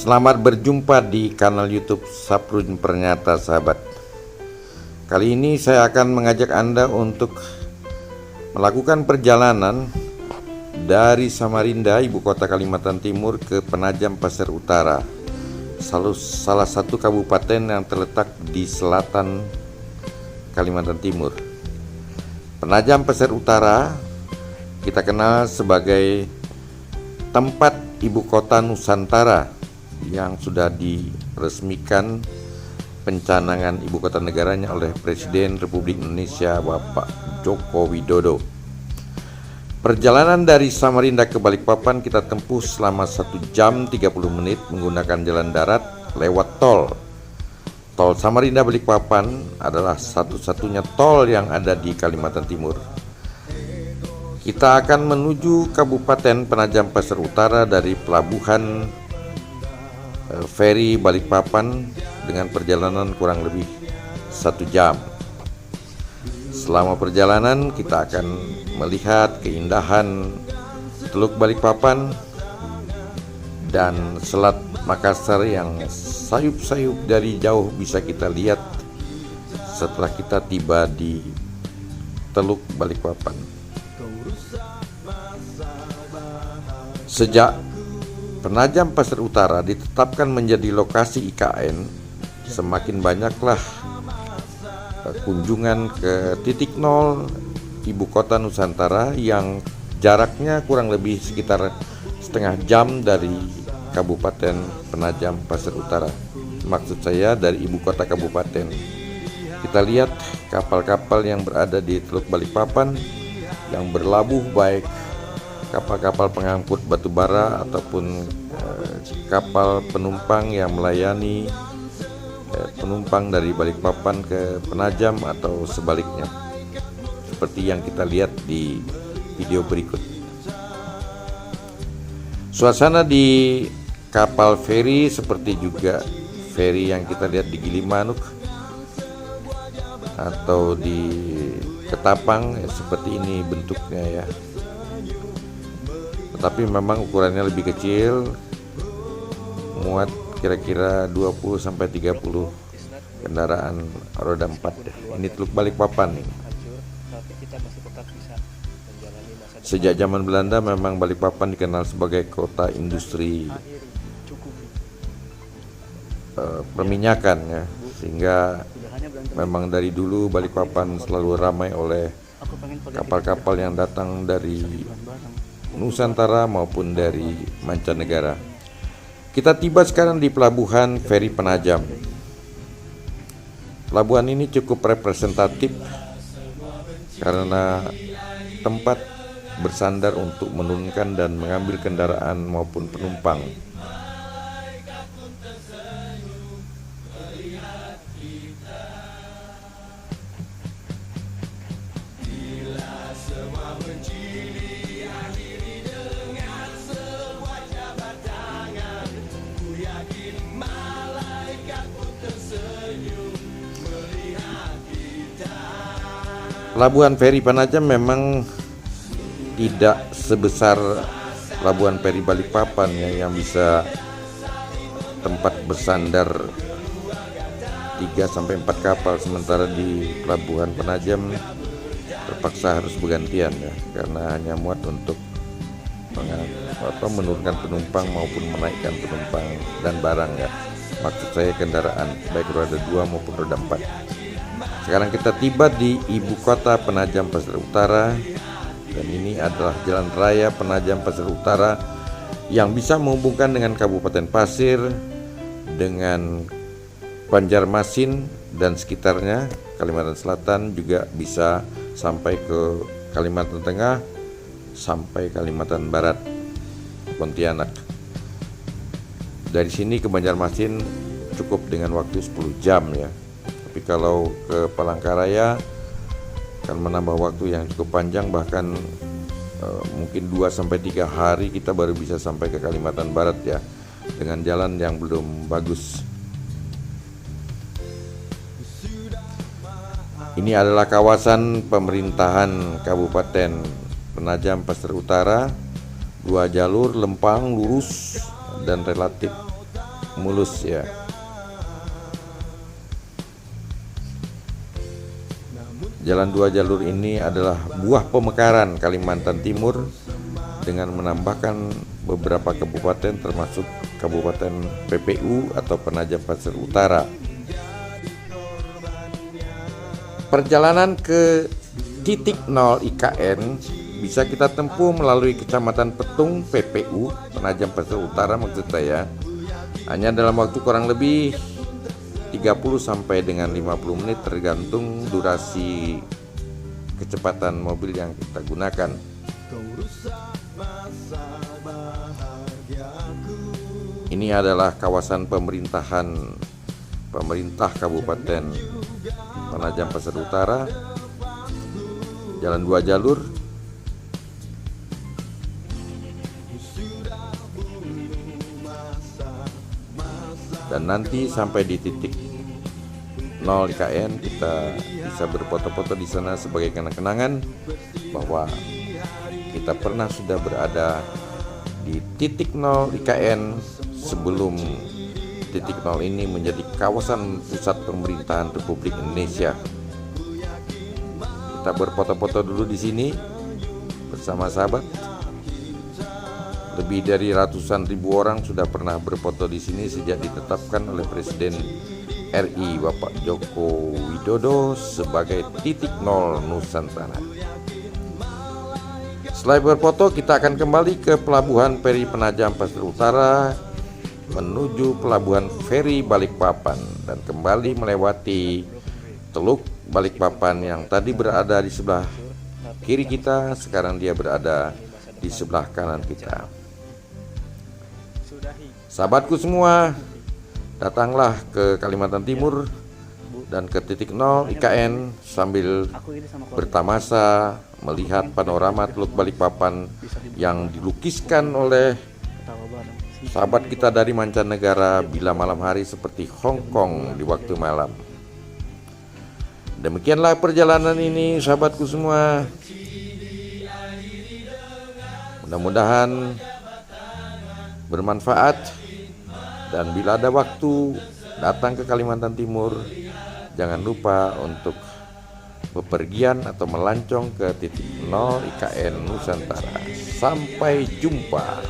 Selamat berjumpa di kanal YouTube Saprudin Pernyata, sahabat. Kali ini saya akan mengajak Anda untuk melakukan perjalanan dari Samarinda, ibu kota Kalimantan Timur, ke Penajam Pasir Utara, salah satu kabupaten yang terletak di selatan Kalimantan Timur. Penajam Pasir Utara kita kenal sebagai tempat ibu kota Nusantara yang sudah diresmikan pencanangan ibu kota negaranya oleh Presiden Republik Indonesia Bapak Joko Widodo. Perjalanan dari Samarinda ke Balikpapan kita tempuh selama 1 jam 30 menit menggunakan jalan darat lewat tol. Tol Samarinda Balikpapan adalah satu-satunya tol yang ada di Kalimantan Timur. Kita akan menuju Kabupaten Penajam Pasir Utara dari pelabuhan feri Balikpapan dengan perjalanan kurang lebih 1 jam. Selama perjalanan kita akan melihat keindahan Teluk Balikpapan dan Selat Makassar yang sayup-sayup dari jauh bisa kita lihat setelah kita tiba di Teluk Balikpapan. Sejak Penajam Pasir Utara ditetapkan menjadi lokasi IKN, semakin banyaklah kunjungan ke titik nol ibu kota Nusantara yang jaraknya kurang lebih sekitar setengah jam dari Kabupaten Penajam Pasir Utara. Maksud saya dari ibu kota kabupaten. Kita lihat kapal-kapal yang berada di Teluk Balikpapan yang berlabuh, baik kapal-kapal pengangkut batu bara ataupun kapal penumpang yang melayani penumpang dari Balikpapan ke Penajam atau sebaliknya, seperti yang kita lihat di video berikut. Suasana di kapal feri seperti juga feri yang kita lihat di Gilimanuk atau di Ketapang, seperti ini bentuknya ya. Tapi memang ukurannya lebih kecil, muat kira-kira 20-30 kendaraan roda 4. Ini Teluk Balikpapan nih. Sejak zaman Belanda memang Balikpapan dikenal sebagai kota industri perminyakan ya, sehingga memang dari dulu Balikpapan selalu ramai oleh kapal-kapal yang datang dari Nusantara maupun dari mancanegara. Kita tiba sekarang di pelabuhan feri Penajam. Pelabuhan ini cukup representatif karena tempat bersandar untuk menurunkan dan mengambil kendaraan maupun penumpang. Pelabuhan feri Penajam memang tidak sebesar pelabuhan feri Balikpapan ya, yang bisa tempat bersandar 3-4 kapal, sementara di pelabuhan Penajam terpaksa harus bergantian ya, karena hanya muat untuk menurunkan penumpang maupun menaikkan penumpang dan barang ya. Maksud saya kendaraan baik roda 2 maupun roda 4. Sekarang kita tiba di ibu kota Penajam Pasir Utara, dan ini adalah jalan raya Penajam Pasir Utara yang bisa menghubungkan dengan Kabupaten Pasir, dengan Banjarmasin dan sekitarnya, Kalimantan Selatan, juga bisa sampai ke Kalimantan Tengah, sampai Kalimantan Barat, Pontianak. Dari sini ke Banjarmasin cukup dengan waktu 10 jam ya. Tapi kalau ke Palangkaraya akan menambah waktu yang cukup panjang, bahkan mungkin 2-3 hari kita baru bisa sampai ke Kalimantan Barat ya, dengan jalan yang belum bagus. Ini adalah kawasan pemerintahan Kabupaten Penajam Pasir Utara, 2 jalur lempang lurus dan relatif mulus ya. Jalan 2 jalur ini adalah buah pemekaran Kalimantan Timur dengan menambahkan beberapa kabupaten termasuk Kabupaten PPU atau Penajam Pasir Utara. Perjalanan ke titik nol IKN bisa kita tempuh melalui Kecamatan Petung PPU Penajam Pasir Utara maksud saya, hanya dalam waktu kurang lebih 30 sampai dengan 50 menit tergantung durasi kecepatan mobil yang kita gunakan. Ini adalah kawasan pemerintah Kabupaten Penajam Pasir Utara, jalan 2 jalur. Dan nanti sampai di titik 0 IKN kita bisa berfoto-foto di sana sebagai kenang-kenangan bahwa kita pernah sudah berada di titik 0 IKN sebelum titik 0 ini menjadi kawasan pusat pemerintahan Republik Indonesia. Kita berfoto-foto dulu di sini bersama sahabat. Lebih dari ratusan ribu orang sudah pernah berfoto di sini sejak ditetapkan oleh Presiden RI Bapak Joko Widodo sebagai titik 0 Nusantara. Setelah berfoto, kita akan kembali ke Pelabuhan Feri Penajam Pasir Utara menuju Pelabuhan Feri Balikpapan dan kembali melewati Teluk Balikpapan yang tadi berada di sebelah kiri kita, sekarang dia berada di sebelah kanan kita. Sahabatku semua, datanglah ke Kalimantan Timur dan ke titik 0 IKN sambil bertamasa melihat panorama Teluk Balikpapan yang dilukiskan oleh sahabat kita dari mancanegara bila malam hari seperti Hong Kong di waktu malam. Demikianlah perjalanan ini sahabatku semua. Mudah-mudahan bermanfaat. Dan bila ada waktu datang ke Kalimantan Timur, jangan lupa untuk bepergian atau melancong ke titik 0 IKN Nusantara. Sampai jumpa.